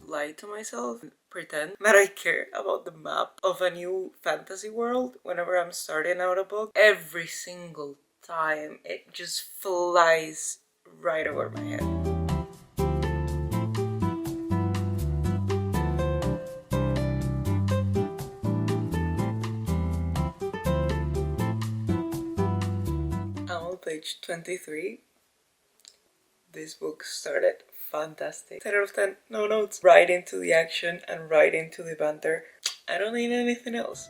lie to myself and pretend that I care about the map of a new fantasy world whenever I'm starting out a book. Every single time it just flies right over my head. I'm on page 23. This book started fantastic. 10 out of 10, no notes. Right into the action and right into the banter. I don't need anything else.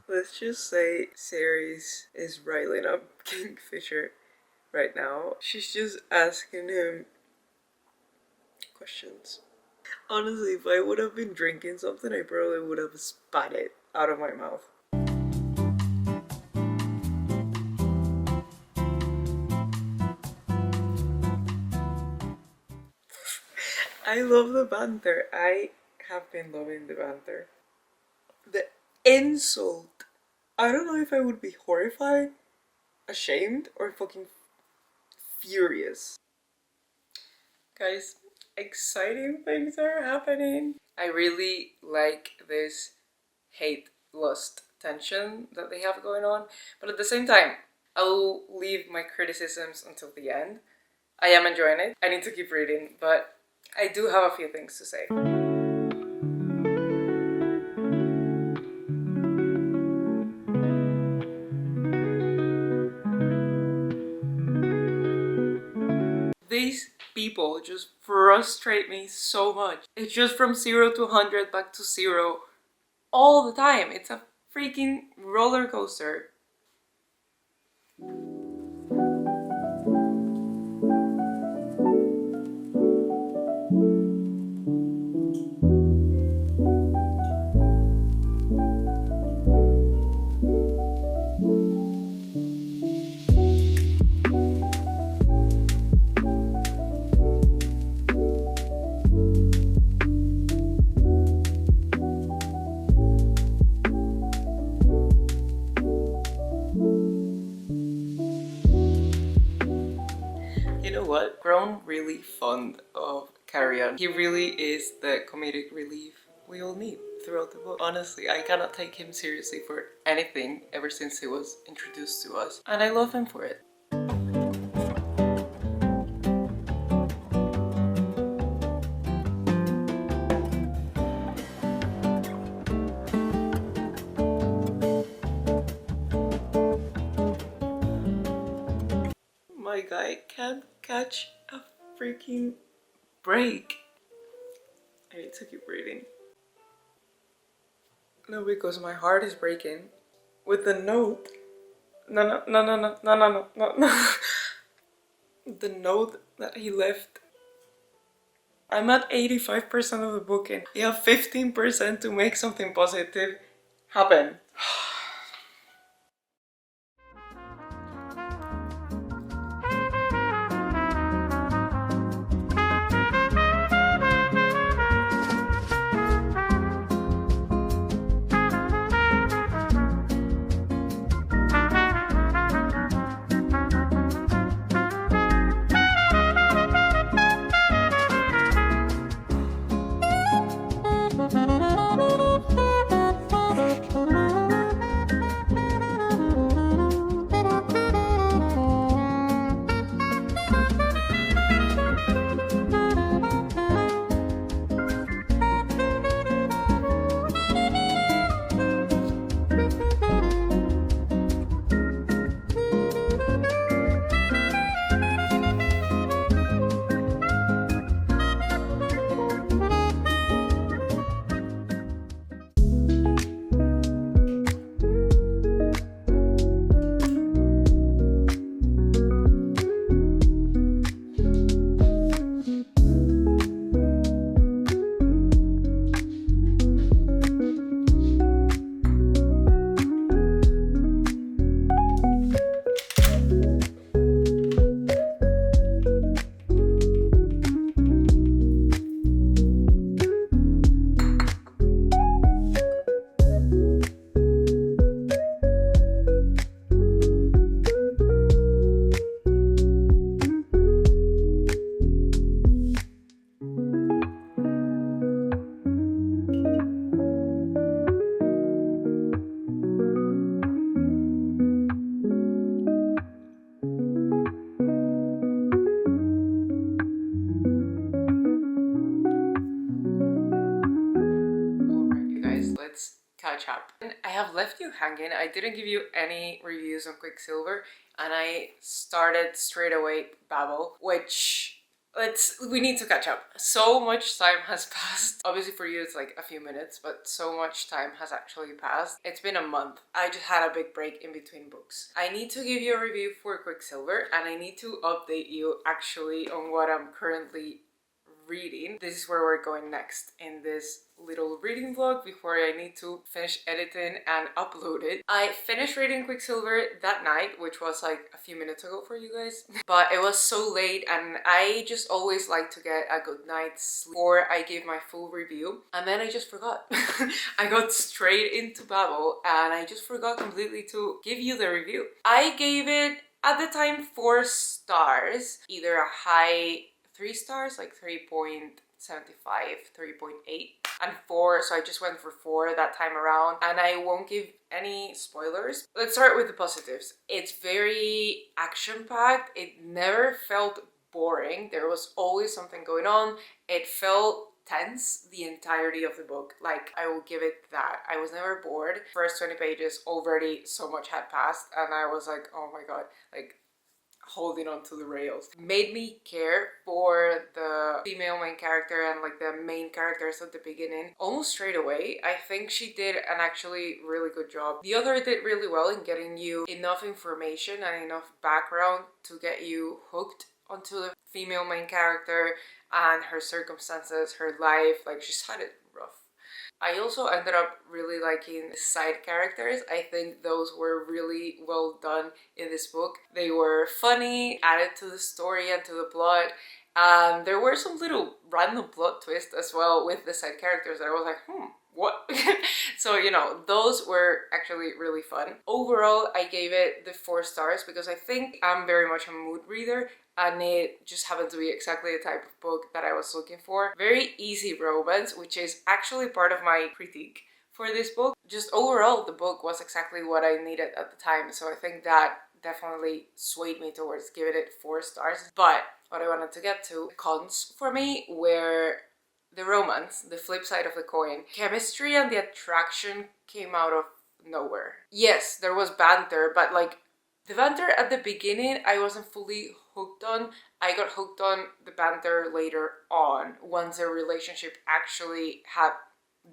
Let's just say Ceres is riling up Kingfisher right now. She's just asking him questions. Honestly, if I would have been drinking something, I probably would have spat it out of my mouth. I love the banter. I have been loving the banter. The insult. I don't know if I would be horrified, ashamed, or fucking furious. Guys, exciting things are happening. I really like this hate, lust tension that they have going on, but at the same time, I'll leave my criticisms until the end. I am enjoying it. I need to keep reading, but I do have a few things to say. These people just frustrate me so much. It's just from 0 to 100 back to 0 all the time. It's a freaking roller coaster. What? Grown really fond of Carrie On. He really is the comedic relief we all need throughout the book. Honestly, I cannot take him seriously for anything ever since he was introduced to us. And I love him for it. My guy can't catch a freaking break. I need to keep reading. No, because my heart is breaking. With the note. No. The note that he left. I'm at 85% of the book and I have 15% to make something positive happen. catch up. I have left you hanging. I didn't give you any reviews on Quicksilver, and I started straight away Babel, which we need to catch up. So much time has passed. Obviously for you it's like a few minutes, but so much time has actually passed. It's been a month. I just had a big break in between books. I need to give you a review for Quicksilver, and I need to update you actually on what I'm currently reading. This is where we're going next in this little reading vlog before I need to finish editing and upload it. I finished reading Quicksilver that night, which was like a few minutes ago for you guys, but it was so late and I just always like to get a good night's sleep before I give my full review, and then I just forgot. I got straight into Babel and I just forgot completely to give you the review. I gave it at the time 4 stars, either a high 3 stars, like 3.75, 3.8, and 4, so I just went for 4 that time around, and I won't give any spoilers. Let's start with the positives. It's very action-packed. It never felt boring. There was always something going on. It felt tense the entirety of the book. Like, I will give it that. I was never bored. First 20 pages, already so much had passed, and I was like, oh my god, like, holding on to the rails. Made me care for the female main character and like the main characters at the beginning almost straight away. I think she did an actually really good job. The author did really well in getting you enough information and enough background to get you hooked onto the female main character and her circumstances, her life. Like, she's had it rough. I also ended up really liking the side characters. I think those were really well done in this book. They were funny, added to the story and to the plot. There were some little random plot twists as well with the side characters that I was like, what? So, you know, those were actually really fun. Overall, I gave it the 4 stars because I think I'm very much a mood reader, and it just happened to be exactly the type of book that I was looking for. Very easy romance, which is actually part of my critique for this book. Just overall, the book was exactly what I needed at the time, so I think that definitely swayed me towards giving it 4 stars. But what I wanted to get to, cons for me, were the romance, the flip side of the coin. Chemistry and the attraction came out of nowhere. Yes, there was banter, but like, the banter at the beginning I wasn't fully hooked on. I got hooked on the banter later on, once their relationship actually had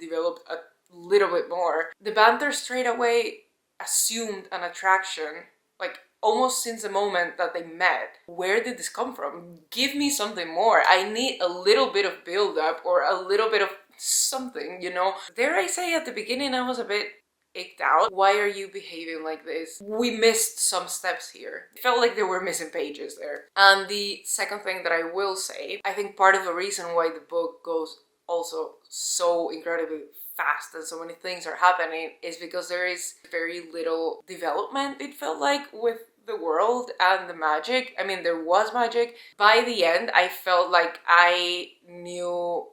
developed a little bit more. The banter straight away assumed an attraction, like almost since the moment that they met. Where did this come from? Give me something more. I need a little bit of build-up or a little bit of something, you know? Dare I say, at the beginning I was a bit icked out. Why are you behaving like this? We missed some steps here. It felt like there were missing pages there. And the second thing that I will say, I think part of the reason why the book goes also so incredibly fast and so many things are happening is because there is very little development, it felt like, with the world and the magic. I mean, there was magic. By the end, I felt like I knew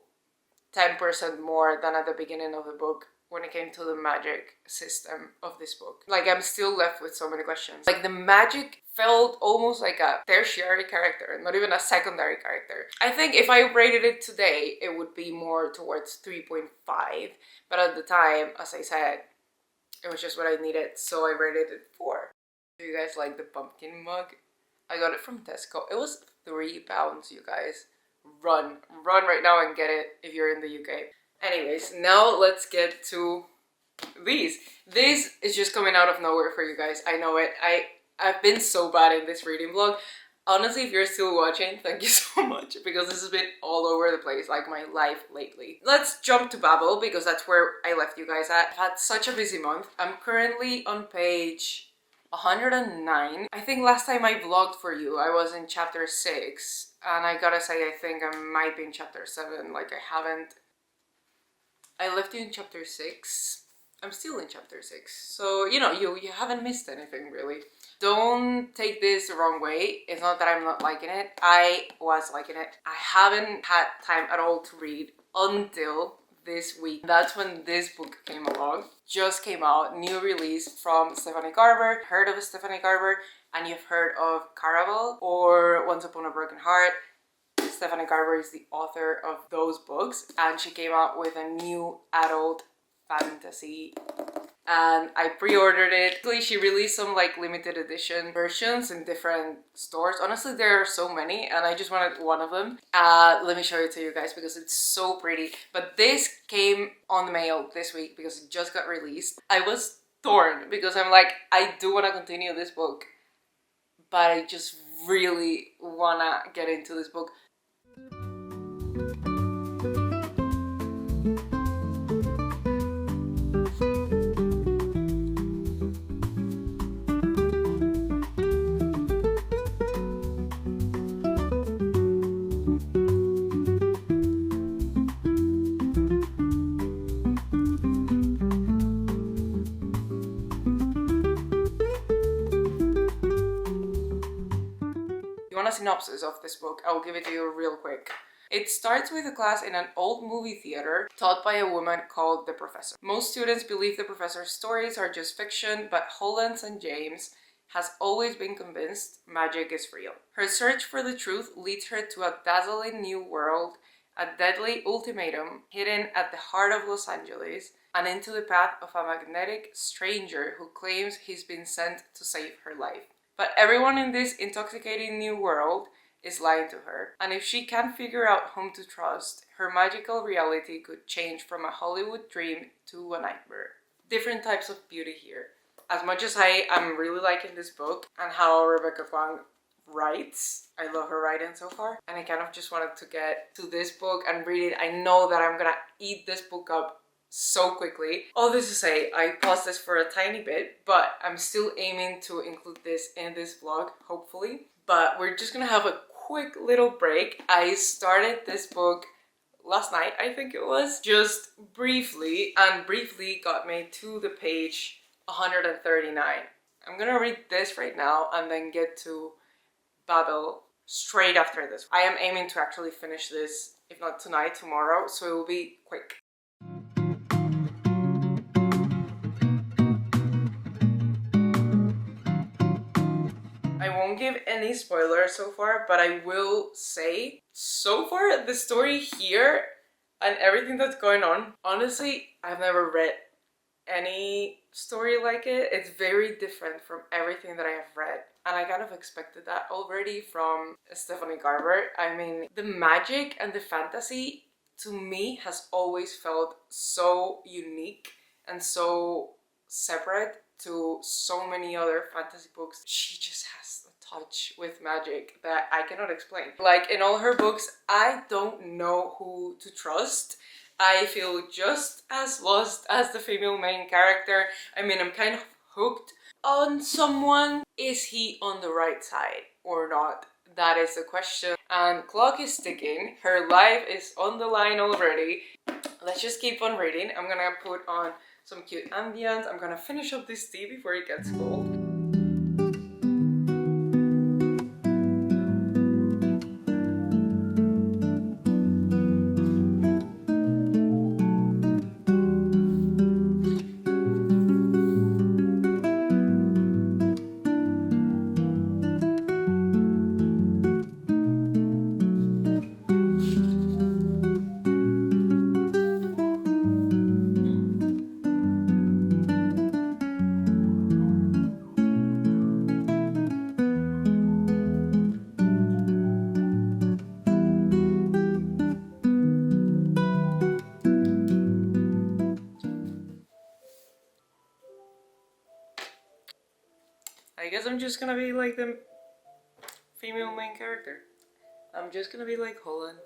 10% more than at the beginning of the book when it came to the magic system of this book. Like, I'm still left with so many questions. Like, the magic felt almost like a tertiary character, not even a secondary character. I think if I rated it today, it would be more towards 3.5, but at the time, as I said, it was just what I needed, so I rated it 4. Do you guys like the pumpkin mug? I got it from Tesco. It was £3, you guys. Run right now and get it if you're in the UK. Anyways, now let's get to these. This is just coming out of nowhere for you guys. I know it. I've been so bad in this reading vlog. Honestly, if you're still watching, thank you so much, because this has been all over the place, like my life lately. Let's jump to Babel, because that's where I left you guys at. I've had such a busy month. I'm currently on page 109. I think last time I vlogged for you, I was in chapter 6, and I gotta say, I think I might be in chapter 7. Like, I left you in chapter 6. I'm still in chapter 6. So, you know, you haven't missed anything, really. Don't take this the wrong way. It's not that I'm not liking it. I was liking it. I haven't had time at all to read until this week. That's when this book came along. Just came out, new release from Stephanie Garber. Heard of Stephanie Garber, and you've heard of Caraval or Once Upon a Broken Heart. Stephanie Garber is the author of those books, and she came out with a new adult fantasy. And I pre-ordered it. She released some like limited edition versions in different stores. Honestly, there are so many and I just wanted one of them. Let me show it to you guys because it's so pretty. But this came on the mail this week because it just got released. I was torn because I'm like, I do want to continue this book, but I just really want to get into this book. You want a synopsis of this book? I'll give it to you real quick. It starts with a class in an old movie theater taught by a woman called the Professor. Most students believe the Professor's stories are just fiction, but Holland St. James has always been convinced magic is real. Her search for the truth leads her to a dazzling new world, a deadly ultimatum hidden at the heart of Los Angeles, and into the path of a magnetic stranger who claims he's been sent to save her life. But everyone in this intoxicating new world is lying to her, and if she can't figure out whom to trust, her magical reality could change from a Hollywood dream to a nightmare. Different types of beauty here. As much as I am really liking this book and how Rebecca Kuang writes, I love her writing so far, and I kind of just wanted to get to this book and read it. I know that I'm gonna eat this book up so quickly. All this to say, I paused this for a tiny bit, but I'm still aiming to include this in this vlog, hopefully. But we're just gonna have a quick little break. I started this book last night, I think it was, just briefly, and briefly got me to the page 139. I'm gonna read this right now and then get to Babel straight after this. I am aiming to actually finish this, if not tonight, tomorrow, so it will be quick. I won't give any spoilers so far, but I will say, so far, the story here and everything that's going on, honestly, I've never read any story like it. It's very different from everything that I have read. And I kind of expected that already from Stephanie Garber. I mean, the magic and the fantasy, to me, has always felt so unique and so separate to so many other fantasy books. She just has a touch with magic that I cannot explain. Like in all her books, I don't know who to trust. I feel just as lost as the female main character. I mean, I'm kind of hooked on someone. Is he on the right side or not? That is the question. And clock is ticking. Her life is on the line already. Let's just keep on reading. I'm gonna put on some cute ambience. I'm gonna finish up this tea before it gets cold. I guess I'm just gonna be like the female main character. I'm just gonna be like Holland.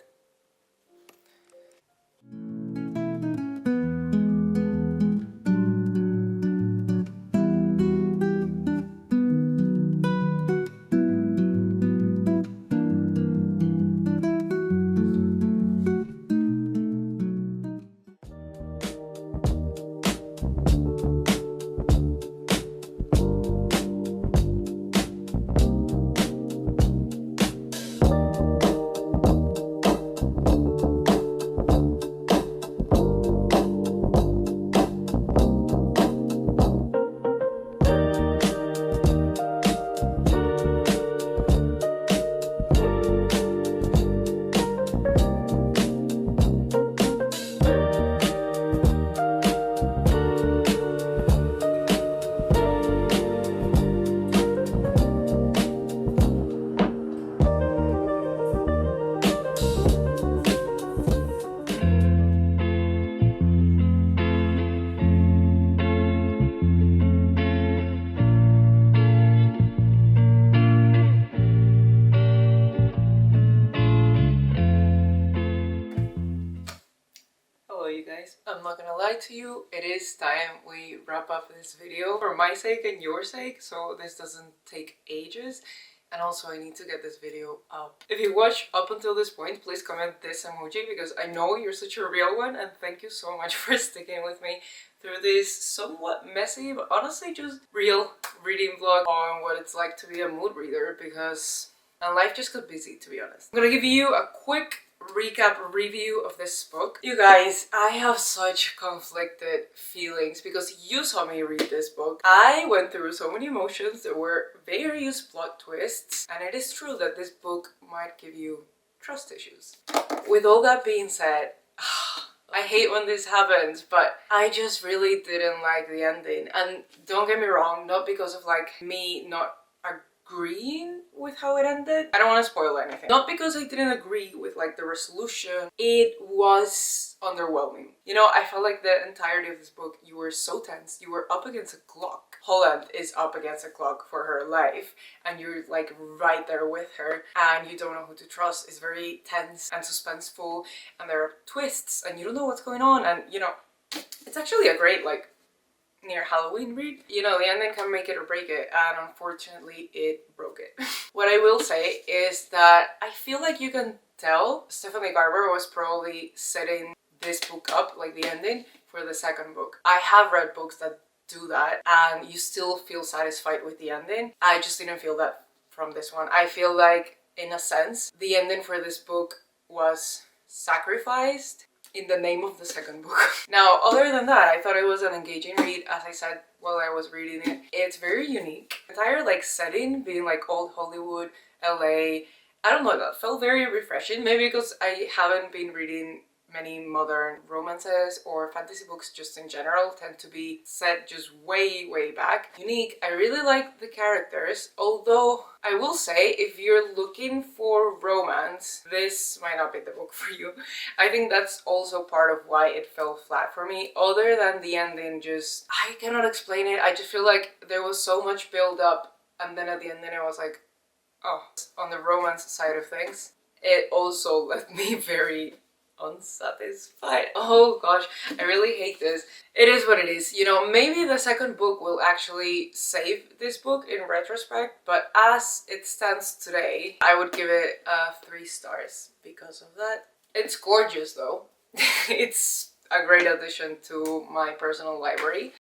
you guys, I'm not gonna lie to you, it is time we wrap up this video for my sake and your sake, so this doesn't take ages. And also I need to get this video up. If you watch up until this point, please comment this emoji because I know you're such a real one, and thank you so much for sticking with me through this somewhat messy but honestly just real reading vlog on what it's like to be a mood reader, because my life just got busy, to be honest. I'm gonna give you a quick recap review of this book. You guys, I have such conflicted feelings because you saw me read this book. I went through so many emotions. There were various plot twists, and it is true that this book might give you trust issues. With all that being said, I hate when this happens, but I just really didn't like the ending. And don't get me wrong, not because of like me not agreeing with how it ended. I don't want to spoil anything. Not because I didn't agree with like the resolution. It was underwhelming. You know, I felt like the entirety of this book, you were so tense. You were up against a clock. Holland is up against a clock for her life, and you're like right there with her, and you don't know who to trust. It's very tense and suspenseful, and there are twists, and you don't know what's going on, and you know, it's actually a great like near Halloween read. You know, the ending can make it or break it, and unfortunately it broke it. What I will say is that I feel like you can tell Stephanie Garber was probably setting this book up, like the ending, for the second book. I have read books that do that and you still feel satisfied with the ending. I just didn't feel that from this one. I feel like, in a sense, the ending for this book was sacrificed in the name of the second book. Now, other than that, I thought it was an engaging read, as I said while I was reading it. It's very unique. The entire like setting being like old Hollywood, LA, I don't know, that felt very refreshing. Maybe because I haven't been reading many modern romances or fantasy books just in general tend to be set just way back. Unique. I really like the characters, although I will say if you're looking for romance, this might not be the book for you. I think that's also part of why it fell flat for me, other than the ending. Just, I cannot explain it. I just feel like there was so much build up, and then at the ending I was like, oh. On the romance side of things, it also left me very unsatisfied. Oh gosh, I really hate this. It is what it is. You know, maybe the second book will actually save this book in retrospect, but as it stands today, I would give it 3 stars because of that. It's gorgeous though. It's a great addition to my personal library.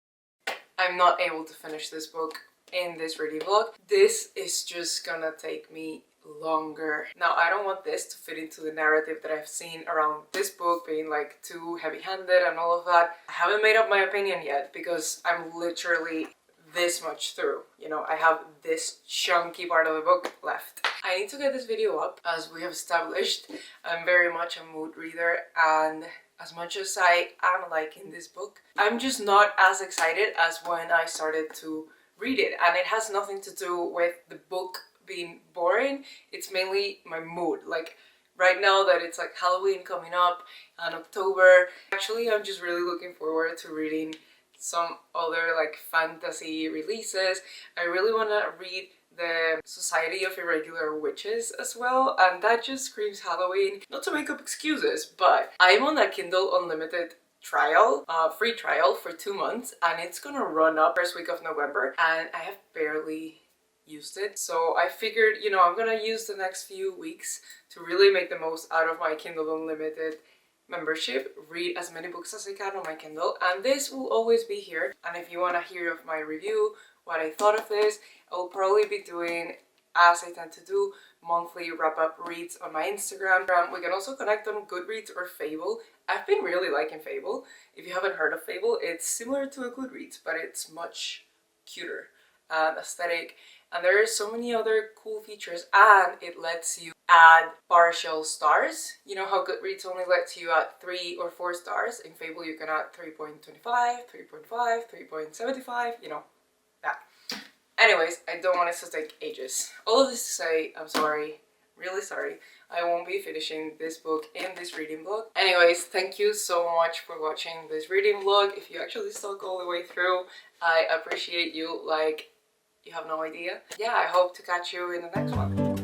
I'm not able to finish this book in this reading vlog. This is just gonna take me longer. Now, I don't want this to fit into the narrative that I've seen around this book being like too heavy-handed and all of that. I haven't made up my opinion yet because I'm literally this much through. You know, I have this chunky part of the book left. I need to get this video up. As we have established, I'm very much a mood reader, and as much as I am liking this book, I'm just not as excited as when I started to read it. And it has nothing to do with the book being boring. It's mainly my mood. Like right now that it's like Halloween coming up and October, actually I'm just really looking forward to reading some other like fantasy releases. I really want to read the Society of Irregular Witches as well, and that just screams Halloween. Not to make up excuses, but I'm on a Kindle Unlimited trial, free trial for 2 months, and it's gonna run up first week of November, and I have barely used it. So I figured, you know, I'm gonna use the next few weeks to really make the most out of my Kindle Unlimited membership, read as many books as I can on my Kindle, and this will always be here. And if you want to hear of my review, what I thought of this, I will probably be doing, as I tend to do, monthly wrap-up reads on my Instagram. We can also connect on Goodreads or Fable. I've been really liking Fable. If you haven't heard of Fable, it's similar to a Goodreads, but it's much cuter and aesthetic. And there are so many other cool features, and it lets you add partial stars. You know how Goodreads only lets you add 3 or 4 stars? In Fable you can add 3.25, 3.5, 3.75, you know, that. Anyways, I don't want it to take ages. All of this to say, I'm sorry, really sorry. I won't be finishing this book in this reading vlog. Anyways, thank you so much for watching this reading vlog. If you actually stuck all the way through, I appreciate you like you have no idea. Yeah, I hope to catch you in the next one.